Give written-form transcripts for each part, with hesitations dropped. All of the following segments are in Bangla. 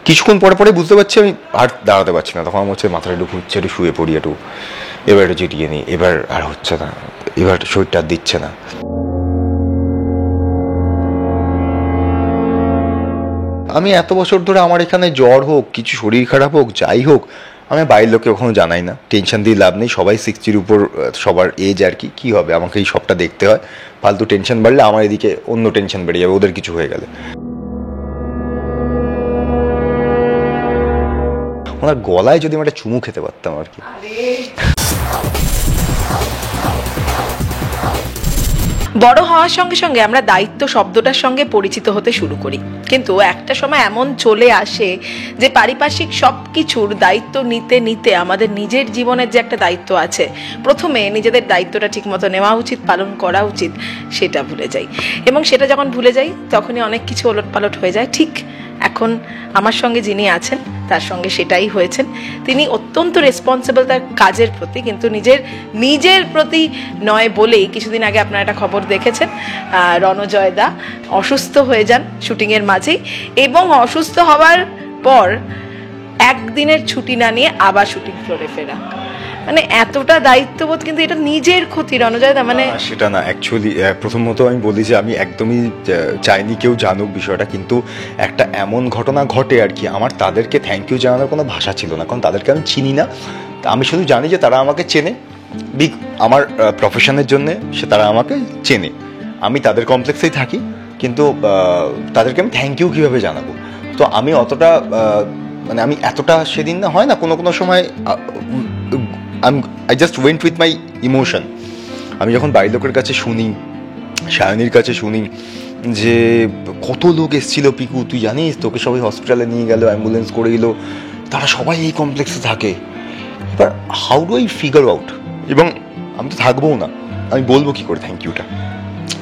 কিছুক্ষণ পরে পরে বুঝতে পারছি আমি আর দাঁড়াতে পারছি না, তখন আমার হচ্ছে মাথাটা একটু ঘুরছে, একটু শুয়ে পড়ি, একটু এবার একটু জিটিয়ে নিই, এবার আর হচ্ছে না, এবার শরীরটা আর দিচ্ছে না। আমি এত বছর ধরে আমার এখানে জ্বর হোক, কিছু শরীর খারাপ হোক, যাই হোক, আমি বাইরের লোককে কখনো জানাই না। টেনশন দিয়ে লাভ নেই, সবাই 60-র উপর, সবার এজ আর কি, কী হবে, আমাকে এই সবটা দেখতে হয়। ফালতু টেনশন বাড়লে আমার এদিকে অন্য টেনশন বেড়ে যাবে, ওদের কিছু হয়ে গেলে। ওনার গলায় যদি আমি একটা চুমু খেতে পারতাম আর কি। বড় হওয়ার সঙ্গে সঙ্গে আমরা দায়িত্ব শব্দটার সঙ্গে পরিচিত হতে শুরু করি, কিন্তু একটা সময় এমন চলে আসে যে পারিপার্শ্বিক সব কিছুর দায়িত্ব নিতে নিতে আমাদের নিজের জীবনের যে একটা দায়িত্ব আছে, প্রথমে নিজেদের দায়িত্বটা ঠিকমতো নেওয়া উচিত, পালন করা উচিত, সেটা ভুলে যাই। এবং সেটা যখন ভুলে যাই তখনই অনেক কিছু ওলটপালট হয়ে যায়। ঠিক এখন আমার সঙ্গে যিনি আছেন তার সঙ্গে সেটাই হয়েছেন। তিনি অত্যন্ত রেসপন্সিবল তার কাজের প্রতি, কিন্তু নিজের প্রতি নয় বলেই কিছুদিন আগে আপনারা একটা খবর দেখেছেন, রণজয় দা অসুস্থ হয়ে যান শুটিংয়ের মাঝেই, এবং অসুস্থ হওয়ার পর একদিনের ছুটি না নিয়ে আবার শুটিং ফ্লোরে ফেরা। মানে এতটা দায়িত্ববোধ, কিন্তু এটা নিজের ক্ষতি রণজয় দা। মানে সেটা না, অ্যাকচুয়ালি প্রথমত আমি বলি যে আমি একদমই চাইনি কেউ জানুক বিষয়টা, কিন্তু একটা এমন ঘটনা ঘটে আর কি, আমার তাদেরকে থ্যাংক ইউ জানানোর কোনো ভাষা ছিল না, কারণ তাদেরকে আমি চিনি না। আমি শুধু জানি যে তারা আমাকে চেনে, আমার প্রফেশনের জন্যে তারা আমাকে চেনে, আমি তাদের কমপ্লেক্সেই থাকি, কিন্তু তাদেরকে আমি থ্যাংক ইউ কীভাবে জানাবো। তো আমি অতটা মানে আমি এতটা সেদিন না, হয় না কোনো সময় I just went with my emotion. আমি যখন বাড়ির লোকের কাছে শুনি, সায়নীর কাছে শুনি যে কত লোক এসেছিল পিকু, তুই জানিস, তোকে সবাই হসপিটালে নিয়ে গেল, অ্যাম্বুলেন্স করে এলো, তারা সবাই এই কমপ্লেক্সে থাকে। এবার how do I figure out, এবং আমি তো থাকবোও না, আমি বলবো কী করে থ্যাংক ইউটা।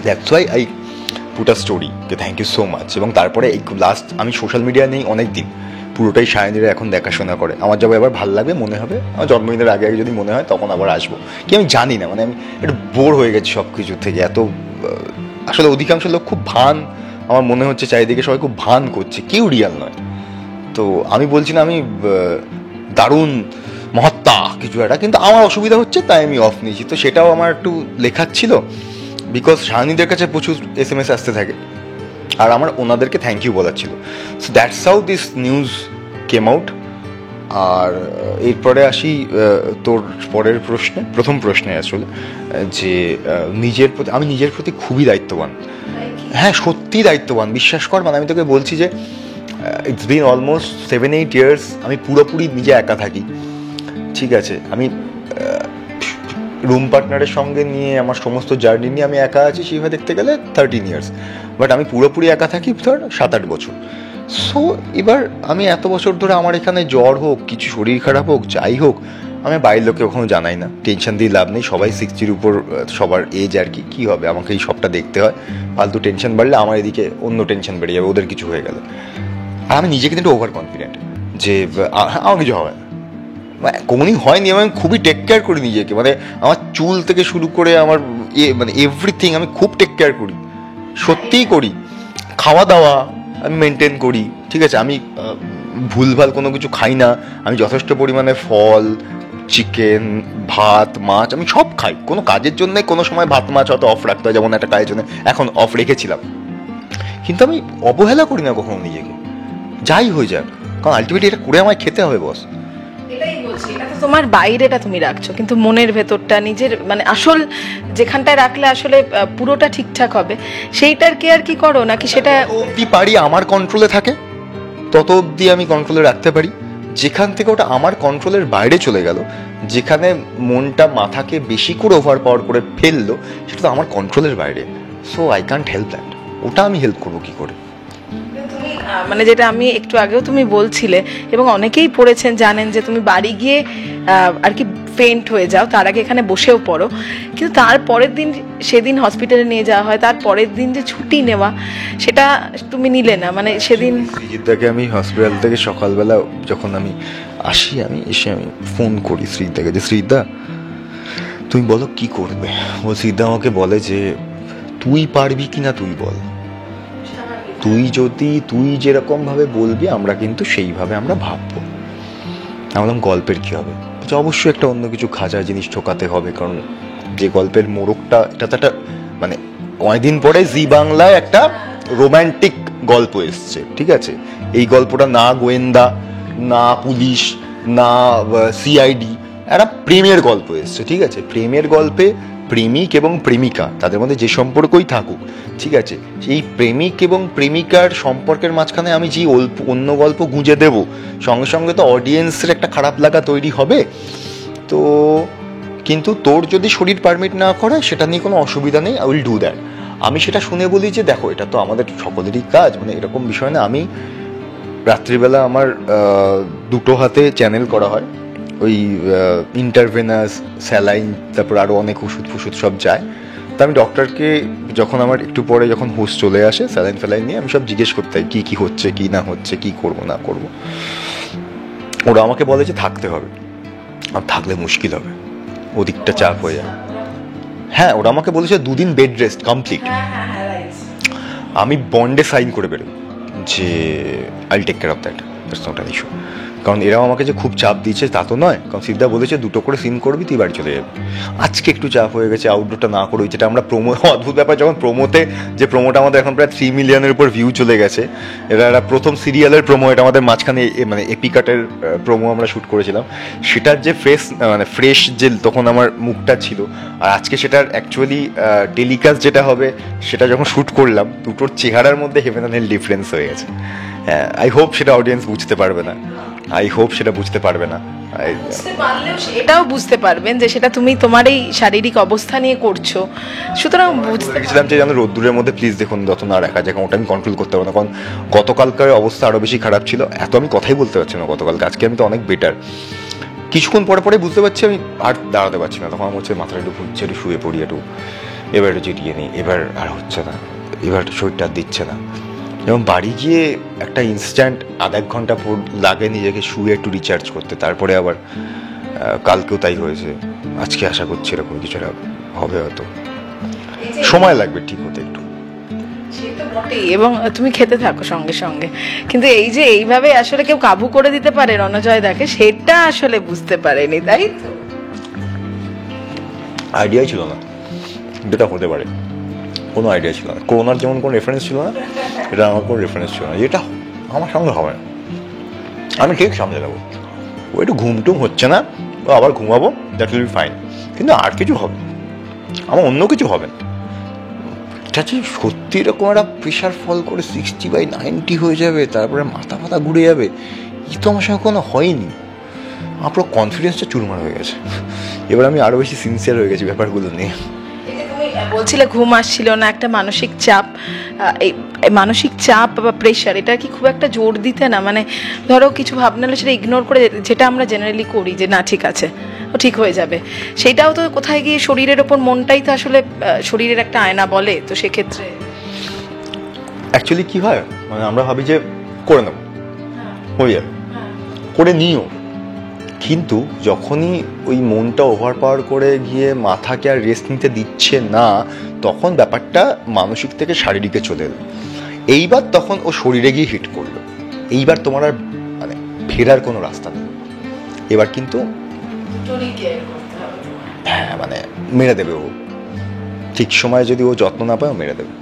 That's why I put a story যে থ্যাংক ইউ সো মাচ। এবং তারপরে এই লাস্ট আমি সোশ্যাল মিডিয়া নেই অনেক দিন, পুরোটাই সায়নীরা এখন দেখাশোনা করে। আমার যবে আবার ভালো লাগবে মনে হবে, আমার জন্মদিনের আগে আগে যদি মনে হয় তখন আবার আসবো, কি আমি জানি না, মানে আমি একটু বোর হয়ে গেছি সব কিছুর থেকে। এত আসলে অধিকাংশ লোক খুব ভান, আমার মনে হচ্ছে চারিদিকে সবাই খুব ভান করছে, কেউ রিয়াল নয়। তো আমি বলছি না আমি দারুণ মহাত্মা কিছু একটা, কিন্তু আমার অসুবিধা হচ্ছে তাই আমি অফ নিয়েছি। তো সেটাও আমার একটু লেখার ছিল, বিকজ সায়নীদের কাছে প্রচুর SMS আসতে থাকে, আর আমার ওনাদেরকে থ্যাংক ইউ বলার ছিল। So that's how this news came out. আর এরপরে আসি তোর পরের প্রশ্নে, প্রথম প্রশ্নে আসলে, যে আমি নিজের প্রতি খুবই দায়িত্ববান। হ্যাঁ, সত্যিই দায়িত্ববান, বিশ্বাস কর। মানে আমি তোকে বলছি যে ইটস বিন অলমোস্ট 7-8 ইয়ার্স আমি পুরোপুরি নিজে একা থাকি, ঠিক আছে। আমি রুম পার্টনারের সঙ্গে নিয়ে আমার সমস্ত জার্নি নিয়ে আমি একা আছি, সেইভাবে দেখতে গেলে 13 ইয়ার্স, বাট আমি পুরোপুরি একা থাকি ধর 7-8 বছর। সো এবার আমি এত বছর ধরে আমার এখানে জ্বর হোক, কিছু শরীর খারাপ হোক, যাই হোক, আমি বাইরের লোককে কখনো জানাই না। টেনশন দিয়ে লাভ নেই, সবাই 60-র উপর, সবার এজ আর কি, কী হবে, আমাকে এই সবটা দেখতে হয়। ফালতু টেনশন বাড়লে আমার এদিকে অন্য টেনশন বেড়ে যাবে, ওদের কিছু হয়ে গেলে। আর আমি নিজে কিন্তু ওভার কনফিডেন্ট যে আমার কিছু হবে না, কোনই হয়নি। আমি খুবই টেক কেয়ার করি নিজেকে, মানে আমার চুল থেকে শুরু করে আমার মানে এভরিথিং আমি খুব টেক কেয়ার করি, সত্যিই করি। খাওয়া দাওয়া আমি মেনটেন করি, ঠিক আছে। আমি ভুলভাল কোনো কিছু খাই না, আমি যথেষ্ট পরিমাণে ফল, চিকেন, ভাত, মাছ আমি সব খাই। কোনো কাজের জন্য কোনো সময় ভাত মাছ হয়তো অফ রাখতে হয়, যেমন একটা কাজের জন্য এখন অফ রেখেছিলাম, কিন্তু আমি অবহেলা করি না কখনো নিজেকে, যাই হয়ে যাক, কারণ আলটিমেটলি এটা করে আমায় খেতে হবে বস। তোমার বাইরেটা তুমি রাখছো, কিন্তু মনের ভেতরটা, নিজের মানে আসল যেখানটায় রাখলে আসলে পুরোটা ঠিকঠাক হবে, সেইটার কেয়ার কি করো নাকি? সেটা অবধি পারি আমার কন্ট্রোলে থাকে, তত অবধি আমি কন্ট্রোলে রাখতে পারি। যেখান থেকে ওটা আমার কন্ট্রোলের বাইরে চলে গেল, যেখানে মনটা মাথাকে বেশি করে ওভার পাওয়ার করে ফেললো, সেটা তো আমার কন্ট্রোলের বাইরে। So I can't help that. ওটা আমি হেল্প করবো কি করে? মানে যেটা আমি একটু আগেও তুমি বলছিলে, এবং অনেকেই পড়েছেন জানেন, যে তুমি বাড়ি গিয়ে আর কি ফেন্ট হয়ে যাও, তার আগে এখানে বসেও পড়ো, কিন্তু তার পরের দিন, সেদিন হসপিটালে নিয়ে যাওয়া হয়, তার পরের দিন যে ছুটি নেওয়া, সেটা তুমি নিলে না। মানে সেদিন শ্রীজিৎদাকে আমি হসপিটাল থেকে সকালবেলা যখন আমি আসি, আমি এসে আমি ফোন করি শ্রীজিৎদাকে, যে শ্রীজিৎদা তুমি বলো কি করবে। ও শ্রীজিৎদা আমাকে বলে যে তুই পারবি কি না তুই বল। তুই যেরকমভাবে বলবি আমরা কিন্তু সেইভাবে আমরা ভাববো। আমি বললাম গল্পের কী হবে? বলছে অবশ্যই একটা অন্য কিছু খাঁচা জিনিস ঢোকাতে হবে, কারণ যে গল্পের মোড়কটা এটা তো একটা মানে কয়েকদিন পরে জি বাংলায় একটা রোম্যান্টিক গল্প এসছে, ঠিক আছে? এই গল্পটা না গোয়েন্দা, না পুলিশ, না সিআইডি, একটা প্রেমের গল্প এসছে, ঠিক আছে? প্রেমের গল্পে প্রেমিক এবং প্রেমিকা তাদের মধ্যে যে সম্পর্কই থাকুক, ঠিক আছে, সেই প্রেমিক এবং প্রেমিকার সম্পর্কের মাঝখানে আমি যে অন্য গল্প গুঁজে দেব, সঙ্গে সঙ্গে তো অডিয়েন্সের একটা খারাপ লাগা তৈরি হবে। তো কিন্তু তোর যদি শরীর পারমিট না করে সেটা নিয়ে কোনো অসুবিধা নেই, আই উইল ডু দ্যাট। আমি সেটা শুনে বলি যে দেখো এটা তো আমাদের সকলেরই কাজ, মানে এরকম বিষয় না। আমি রাত্রিবেলা আমার দুটো হাতে চ্যানেল করা হয়, ওই ইন্টারভেনাস, স্যালাইন, তারপর আরও অনেক ওষুধ ফষুধ সব যায়। তো আমি ডক্টরকে যখন আমার একটু পরে যখন হুঁশ চলে আসে স্যালাইন ফ্যালাইন নিয়ে, আমি সব জিজ্ঞেস করতে হয় কী হচ্ছে কী না হচ্ছে, কী করবো না করবো। ওরা আমাকে বলে যে থাকতে হবে, আর থাকলে মুশকিল হবে, ওদিকটা চাপ হয়ে যাবে। হ্যাঁ, ওরা আমাকে বলেছে 2 দিন বেড রেস্ট কমপ্লিট। আমি বন্ডে সাইন করে বেরোই যে I will take care of that, that's not an issue. কারণ এরাও আমাকে যে খুব চাপ দিয়েছে তা তো নয়, কারণ সিদ্ধা বলেছে 2টো করে সিন করবি তুই বাড়ি চলে যাবি। আজকে একটু চাপ হয়ে গেছে, আউটডোরটা না করবি, যেটা আমরা অদ্ভুত ব্যাপার, যখন প্রোমোটা আমাদের এখন প্রায় 3 মিলিয়নের উপর ভিউ চলে গেছে। এটা প্রথম সিরিয়ালের প্রোমো, এটা আমাদের মাঝখানে মানে এপিকাটের প্রোমো আমরা শ্যুট করেছিলাম। সেটার যে ফ্রেশ যে তখন আমার মুখটা ছিল, আর আজকে সেটার অ্যাকচুয়ালি টেলিকাস্ট যেটা হবে সেটা যখন শ্যুট করলাম, দুটোর চেহারার মধ্যে হেভেন অ্যান্ড হেল ডিফারেন্স হয়ে গেছে। হ্যাঁ, আই হোপ সেটা অডিয়েন্স বুঝতে পারবে না, এটাও বুঝতে পারবেন যে সেটা তুমি তোমার এই শারীরিক অবস্থা নিয়ে করছো, সুতরাং বুঝতে গেছিলাম যে রোদ্দুরের মধ্যে প্লিজ দেখুন যত না রাখা যায়, কারণ ওটা আমি কন্ট্রোল করতে পারবো না। কারণ গতকালকার অবস্থা আরো বেশি খারাপ ছিল, এত আমি কথাই বলতে পারছি না গতকালকে। আজকে আমি তো অনেক বেটার। কিছুক্ষণ পরে বুঝতে পারছি আমি আর দাঁড়াতে পারছি না, তখন আমার হচ্ছে মাথাটা একটু ঘুরছে, একটু শুয়ে পড়ি, এবার একটু জিটিয়ে নিই, এবার আর হচ্ছে না, এবার শরীরটা আর দিচ্ছে না। এবং বাড়ি গিয়ে একটা ইনস্ট্যান্ট আধ-এক ঘন্টা লাগে নিজেকে শুয়ে একটু রিচার্জ করতে, তারপরে আবার কালকেও তাই হয়েছে। আজকে আশা করছি এরকম কিছু হবে, হয়তো সময় লাগবে ঠিক হতে একটু। এবং তুমি খেতে থাকো সঙ্গে সঙ্গে, কিন্তু এই যে এইভাবে আসলে কেউ কাবু করে দিতে পারে রণজয় দাকে, সেটা আসলে বুঝতে পারেনি, তাই তো? আইডিয়াই ছিল না যেটা হতে পারে, কোনো আইডিয়া ছিল না। করোনার যেমন কোনো রেফারেন্স ছিল না, এটা আমার কোনো রেফারেন্স ছিল না, যেটা আমার সঙ্গে হবে না। আমি ঠিক সামনে যাবো, ও একটু ঘুমটুম হচ্ছে না, ও আবার ঘুমাবো, দ্যাট উইল বি ফাইন। কিন্তু আর কিছু হবে, আমার অন্য কিছু হবে না। এটা যে সত্যি এরকম একটা প্রেশার ফল করে 60/90 হয়ে যাবে, তারপরে মাথা ঘুরে যাবে, এই তো আমার সঙ্গে কোনো হয়নি। আমার পুরো কনফিডেন্সটা চুরমার হয়ে গেছে। এবার আমি আরও বেশি সিনসিয়ার হয়ে গেছি ব্যাপারগুলো নিয়ে। বলছিলে ঘুম আসছিল না, একটা মানসিক চাপ, এই মানসিক চাপ বা প্রেশার, এটা কি খুব একটা জোর দিতে না? মানে ধরো কিছু ভাবনা হলে সেটা ইগনোর করে, যেটা আমরা জেনারেলি করি যে না ঠিক আছে ও ঠিক হয়ে যাবে, সেটাও তো কোথায় গিয়ে শরীরের ওপর, মনটাই তো আসলে শরীরের একটা আয়না বলে, তো সেক্ষেত্রে অ্যাকচুয়ালি কি হয়, মানে আমরা ভাবি যে করে নেবো, হয়ে যাবে, করে নিও, কিন্তু যখনই ওই মনটা ওভার পাওয়ার করে গিয়ে মাথাকে আর রেস্ট নিতে দিচ্ছে না, তখন ব্যাপারটা মানসিক থেকে শারীরিকে চলে এলো। এইবার তখন ও শরীরে গিয়ে হিট করলো, এইবার তোমার আর মানে ফেরার কোনো রাস্তা নেই। এবার কিন্তু হ্যাঁ, মানে মেরে দেবে ও, ঠিক সময় যদি ও যত্ন না পায় ও মেরে দেবে।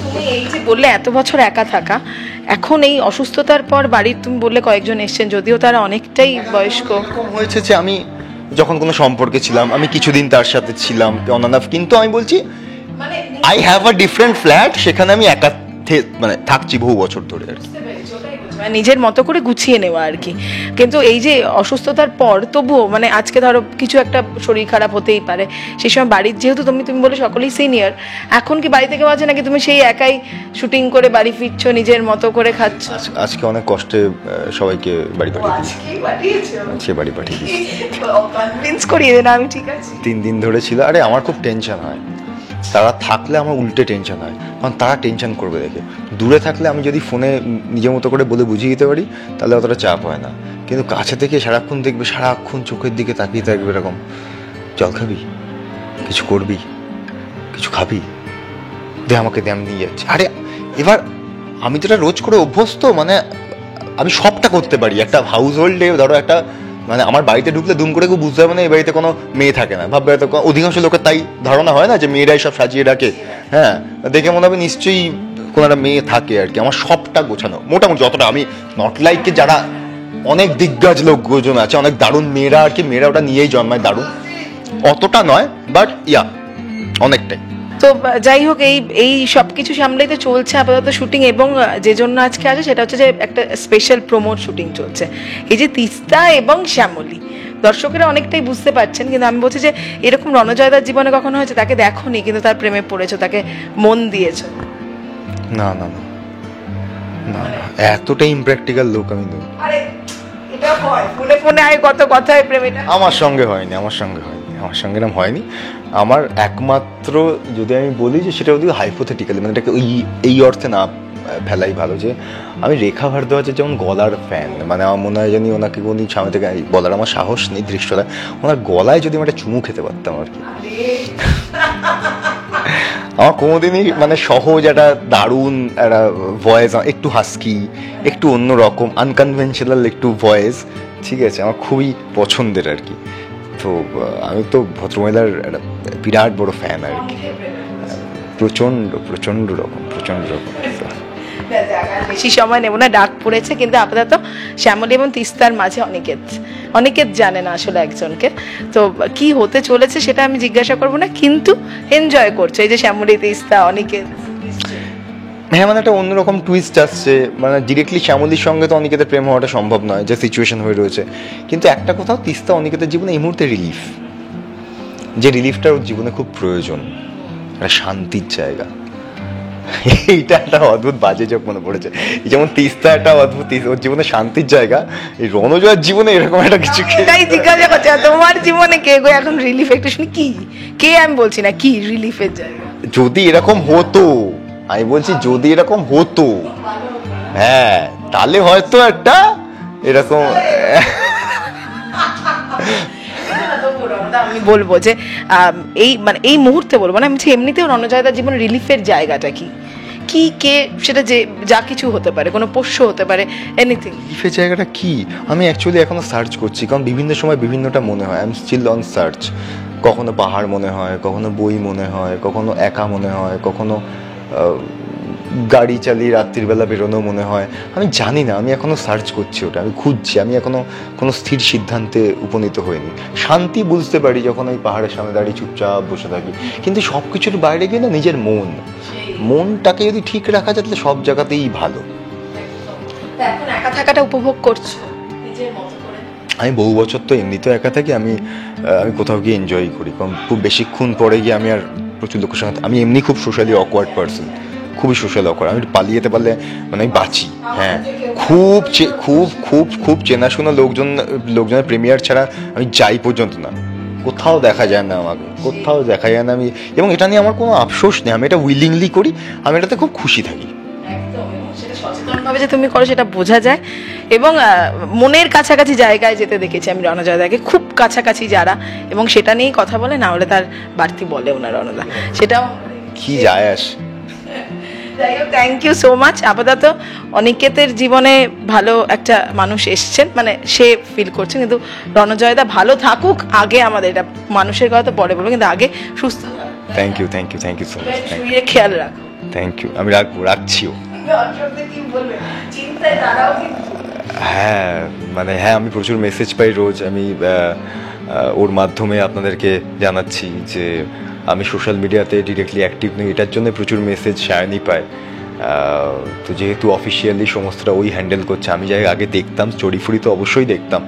তুমি এই যে বললে এত বছর একা থাকা, এখন এই অসুস্থতার পর বাড়ির তুমি বললে কয়েকজন এসছেন, যদিও তারা অনেকটাই বয়স্ক। হয়েছে যে আমি যখন কোনো সম্পর্কে ছিলাম, আমি কিছুদিন তার সাথে ছিলাম অনানাফ, কিন্তু আমি বলছি I have a different flat, সেখানে আমি একা মানে থাকছি বহু বছর ধরে আর কি, নিজের মতো করে গুছিয়ে নেওয়া আর কি। কিন্তু এই যে অসুস্থতার পর তবুও মানে আজকে ধরো কিছু একটা শরীর খারাপ হতেই পারে, সেই সময় বাড়ির যেহেতু তুমি বলে সকলেই সিনিয়র, এখন কি বাড়ি থেকে আছে নাকি তুমি সেই একাই শুটিং করে বাড়ি ফিরছো, নিজের মতো করে খাচ্ছ? আজকে অনেক কষ্টে সবাইকে বাড়ি পাঠিয়ে দিয়েছি। কনভিন্স করিয়ে দেন আমি ঠিক আছে। 3 দিন ধরে ছিল। আরে আমার খুব টেনশন হয়, তারা থাকলে আমার উল্টে টেনশন হয়, কারণ তারা টেনশন করবে দেখে। দূরে থাকলে আমি যদি ফোনে নিজের মতো করে বলে বুঝিয়ে দিতে পারি তাহলে অতটা চাপ হয় না, কিন্তু কাছে থেকে সারাক্ষণ দেখবে, সারাক্ষণ চোখের দিকে তাকিয়ে থাকবে এরকম, জল খাবি, কিছু করবি, কিছু খাবি, দে আমাকে, দে আমি নিয়ে যাচ্ছি। আরে এবার আমি যেটা রোজ করে অভ্যস্ত, মানে আমি সবটা করতে পারি একটা হাউস হোল্ডে। ধরো একটা মানে আমার বাড়িতে ঢুকলে দুম করে কেউ বুঝতে হবে না এই বাড়িতে কোনো মেয়ে থাকে না, ভাববে হয়তো অধিকাংশ লোকের তাই ধারণা হয় না যে মেয়েরাই সব সাজিয়ে রাখে। হ্যাঁ, দেখে মনে হবে নিশ্চয়ই কোনো একটা মেয়ে থাকে আর কি। আমার সবটা গোছানো মোটামুটি, যতটা আমি নট লাইকে যারা অনেক দিগ্গজ লোকজন আছে, অনেক দারুণ মেয়েরা আর কি, মেয়েরা ওটা নিয়েই জন্মায় দারুণ, অতটা নয়, বাট ইয়া অনেকটাই। তো যাই হোক, এই সব কিছু সামলেই তো চলছে আপাতত শুটিং, এবং যে জন্য আজকে আছে সেটা হচ্ছে যে একটা স্পেশাল প্রোমোট শুটিং চলছে। এই যে তিস্তা এবং শ্যামলী, দর্শকেরা অনেকটাই বুঝতে পারছেন, কিন্তু আমি বলছি যে এরকম রণজয়দার জীবনে কখনো হয়েছে তাকে দেখোনি কিন্তু তার প্রেমে পড়েছো, তাকে মন দিয়েছো? না না না না, এতটা ইমপ্র্যাকটিক্যাল লোক আমি নই। আরে এটা হয়, ফোনে ফোনে আয় কত কথা হয় প্রেমিটা। আমার সঙ্গে হয়নি, আমার সঙ্গে এরকম হয়নি। আমার একমাত্র যদি আমি বলি যে সেটা যদি হাইপোথেটিক্যালি, মানে এটাকে এই অর্থে না ফেলাই ভালো, যে আমি রেখা ভারদ্বাজের যেমন গলার ফ্যান, মানে আমার মনে হয় জানি ওনাকে উনি সামনে থেকে বলার আমার সাহস নেই দৃশ্যটা, ওনার গলায় যদি আমি একটা চুমু খেতে পারতাম আর কি। আমার কোনোদিনই মানে সহজ একটা দারুণ একটা ভয়েস, একটু হাস্কি, একটু অন্যরকম আনকনভেনশনাল একটু ভয়েস, ঠিক আছে, আমার খুবই পছন্দের আর কি। তো আমি তো ভদ্রমহিলার একটা বিরাট বড় ফ্যান আর কি, প্রচণ্ড রকম। বেশি সময় নেব না, ডাক পড়েছে, কিন্তু আপাতত শ্যামলী এবং তিস্তার মাঝে অনেকের জানে না আসলে একজনকে। তো কি হতে চলেছে সেটা আমি জিজ্ঞাসা করবো না, কিন্তু এনজয় করছে এই যে শ্যামলী তিস্তা অনিকেত। হ্যাঁ, মানে একটা অন্যরকম টুইস্ট আসছে, মানে ডিরেক্টলি শ্যামলীর সঙ্গে তো অনিকেতের প্রেম হওয়াটা সম্ভব নয়, যে সিচুয়েশন হয়ে রয়েছে। কিন্তু একটা কোথাও তিস্তা অনিকেতের জীবনে এই মুহূর্তে রিলিফ, যে রিলিফটার ওর জীবনে খুব প্রয়োজন, একটা শান্তির জায়গা। এইটা একটা অদ্ভুত বাজে যোগ মনে পড়েছে, যেমন তিস্তা একটা অদ্ভুত ওর জীবনে শান্তির জায়গা, এই রণজয়ের জীবনে এরকম একটা কিছু। তাই জিজ্ঞাসা করছে তোমার জীবনে কে গো এখন রিলিফ, একটু শুনি কি কে, আমি বলছি না কি রিলিফের জায়গা। যদি এরকম হতো, আমি বলছি যদি এরকম হতো, হ্যাঁ, তাহলে হয়তো একটা এরকম আমি বলবো যে এই মুহূর্তে বলবো না, আমি এমনিতেও রণজয়দার জীবনে রিলিফের জায়গাটা কি কি কে, সেটা যে যা কিছু হতে পারে, কোনো পোষ্য হতে পারে, এনিথিং। রিলিফের জায়গাটা কি আমি অ্যাকচুয়ালি এখনো সার্চ করছি, কারণ বিভিন্ন সময় বিভিন্নটা মনে হয়। I am still on search. কখনো পাহাড় মনে হয়, কখনো বই মনে হয়, কখনো একা মনে হয়, কখনো গাড়ি চালিয়ে রাত্রিবেলা বেরোনো মনে হয়। আমি জানি না, আমি এখনো সার্চ করছি, ওটা আমি খুঁজছি। আমি এখনো কোনো স্থির সিদ্ধান্তে উপনীত হইনি। শান্তি বুঝতে পারি যখন ওই পাহাড়ের সামনে দাঁড়িয়ে চুপচাপ বসে থাকি, কিন্তু সব কিছুর বাইরে গিয়ে না নিজের মনটাকে যদি ঠিক রাখা যায় তাহলে সব জায়গাতেই ভালো। এখন একা থাকাটা উপভোগ করছো নিজের মতো করে? আমি বহু বছর তো এমনিতেও একা থাকি, আমি কোথাও গিয়ে এনজয় করি, কারণ খুব বেশিক্ষণ পরে গিয়ে আমি আর প্রচুর লোকের সঙ্গে, আমি এমনি খুব সোশ্যালি অকওয়ার্ড পার্সন, খুবই সোশ্যাল অকওয়ার্ড। আমি পালিয়ে যেতে পারলে মানে আমি বাঁচি। হ্যাঁ, খুব খুব খুব খুব চেনাশোনা লোকজনের প্রিমিয়ার ছাড়া আমি যাই পর্যন্ত না, কোথাও দেখা যায় না আমাকে, কোথাও দেখা যায় না। আমি, এবং এটা নিয়ে আমার কোনো আফসোস নেই, আমি এটা উইলিংলি করি, আমি এটাতে খুব খুশি থাকি। সচেতনভাবে যে তুমি করো সেটা বোঝা যায়, এবং মনের কাছাকাছি জায়গায় যেতে দেখেছি আমি রণজয়দাকে, খুব কাছাকাছি যারা, এবং সেটা নিয়েই কথা বলে, না হলে তার বাড়তি বলেও না রণদা, সেটাও কি যায় আসে। Thank you so much. আপাতত অনিকেতের জীবনে ভালো একটা মানুষ এসছেন, মানে সে ফিল করছে, কিন্তু রণজয়দা ভালো থাকুক আগে, আমাদের এটা মানুষের কথা তো পরে বলবো, কিন্তু আগে সুস্থ। থ্যাংক ইউ সো মাচ, খেয়াল রাখো। থ্যাংক ইউ, আমি রাখছিও। হ্যাঁ, মানে হ্যাঁ, আমি প্রচুর মেসেজ পাই রোজ, আমি ওর মাধ্যমে আপনাদেরকে জানাচ্ছি যে আমি সোশ্যাল মিডিয়াতে ডিরেক্টলি অ্যাক্টিভ নই, এটার জন্য প্রচুর মেসেজ সায়নী পায়। তো যেহেতু অফিসিয়ালি সমস্তটা ওই হ্যান্ডেল করছে, আমি যাই আগে দেখতাম স্টোরি ফুরি তো অবশ্যই দেখতাম,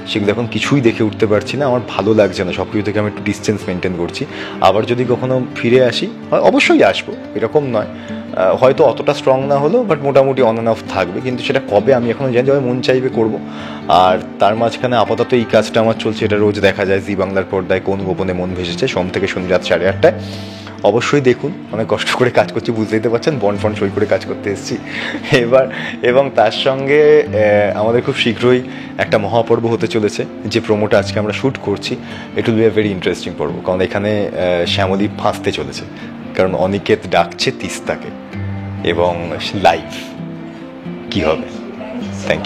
সেগুলো এখন কিছুই দেখে উঠতে পারছি না, আমার ভালো লাগছে না, সব কিছু থেকে আমি একটু ডিস্টেন্স মেনটেন করছি। আবার যদি কখনো ফিরে আসি অবশ্যই আসবো, এরকম নয়, হয়তো অতটা স্ট্রং না হলেও বাট মোটামুটি অন অ্যান্ড অফ থাকবে, কিন্তু সেটা কবে আমি এখনও জানি, যবে মন চাইবে করবো। আর তার মাঝখানে আপাতত এই কাজটা আমার চলছে, এটা রোজ দেখা যায় জি বাংলার পর্দায়, কোন গোপনে মন ভেসেছে, সোম থেকে শনি রাত 8:30টায়। অবশ্যই দেখুন, অনেক কষ্ট করে কাজ করছি, বুঝতেই তো পারছেন, বন্ড ফন্ড সই করে কাজ করতে এসেছি এবার। এবং তার সঙ্গে আমাদের খুব শীঘ্রই একটা মহাপর্ব হতে চলেছে, যে প্রোমোটা আজকে আমরা শ্যুট করছি, it will B a very interesting পর্ব, কারণ এখানে শ্যামলী ফাঁসতে চলেছে, কারণ অনিকেত ডাকছে তিস্তাকে, এবং লাইভ কি হবে। Thank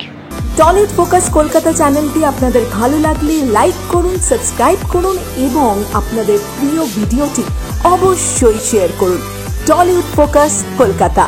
you. Tollywood focus Kolkata চ্যানেলটি আপনাদের ভালো লাগলে লাইক করুন, সাবস্ক্রাইব করুন এবং আপনাদের প্রিয় ভিডিওটি অবশ্যই শেয়ার করুন। Tollywood focus Kolkata.